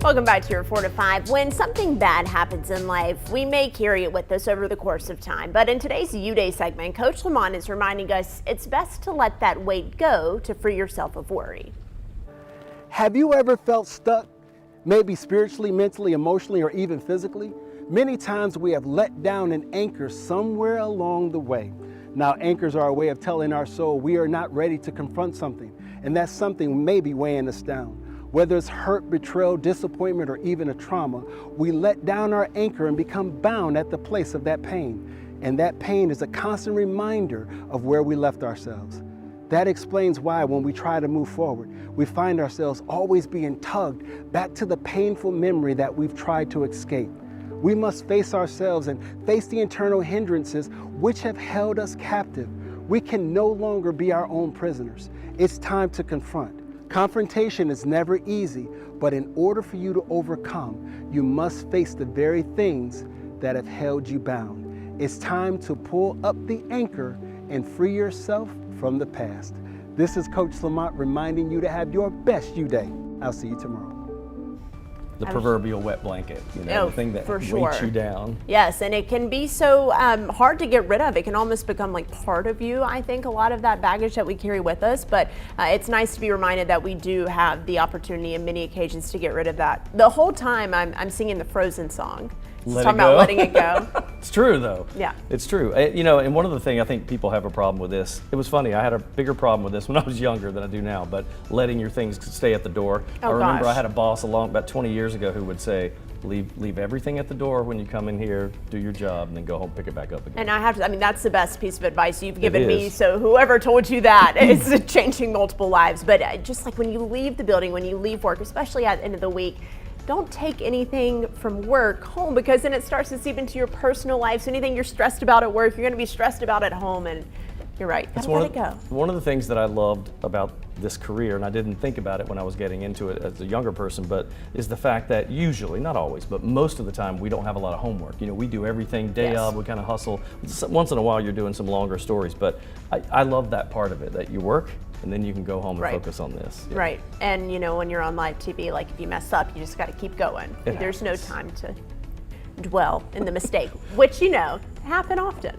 Welcome back to your 4 to 5. When something bad happens in life, we may carry it with us over the course of time. But in today's Youday segment, Coach LaMonte is reminding us it's best to let that weight go to free yourself of worry. Have you ever felt stuck? Maybe spiritually, mentally, emotionally, or even physically? Many times we have let down an anchor somewhere along the way. Now, anchors are a way of telling our soul we are not ready to confront something, and that something may be weighing us down. Whether it's hurt, betrayal, disappointment, or even a trauma, we let down our anchor and become bound at the place of that pain. And that pain is a constant reminder of where we left ourselves. That explains why when we try to move forward, we find ourselves always being tugged back to the painful memory that we've tried to escape. We must face ourselves and face the internal hindrances which have held us captive. We can no longer be our own prisoners. It's time to confront. Confrontation is never easy, but in order for you to overcome, you must face the very things that have held you bound. It's time to pull up the anchor and free yourself from the past. This is Coach LaMonte reminding you to have your best Youday. I'll see you tomorrow. The proverbial wet blanket, the thing that weights you down. Yes, and it can be so hard to get rid of. It can almost become like part of you, I think, a lot of that baggage that we carry with us. But it's nice to be reminded that we do have the opportunity in many occasions to get rid of that. The whole time I'm singing the Frozen song. Talking about letting it go. It's true, though. Yeah. It's true. And one of the things I think people have a problem with this, it was funny, I had a bigger problem with this when I was younger than I do now, but letting your things stay at the door. Oh, I remember gosh. I had a boss about 20 years ago who would say, leave everything at the door when you come in here, do your job, and then go home, pick it back up again. And that's the best piece of advice you've given me. So whoever told you that is changing multiple lives. But just like when you leave the building, when you leave work, especially at the end of the week, don't take anything from work home, because then it starts to seep into your personal life. So anything you're stressed about at work, you're going to be stressed about at home. And you're right. Gotta let it go. One of the things that I loved about this career, and I didn't think about it when I was getting into it as a younger person, but is the fact that usually, not always, but most of the time, we don't have a lot of homework. We do everything day of, we kind of hustle. Once in a while, you're doing some longer stories, but I love that part of it, that you work and then you can go home and focus on this. Yeah. Right. And when you're on live TV, like if you mess up, you just got to keep going. There's no time to dwell in the mistake, which happen often.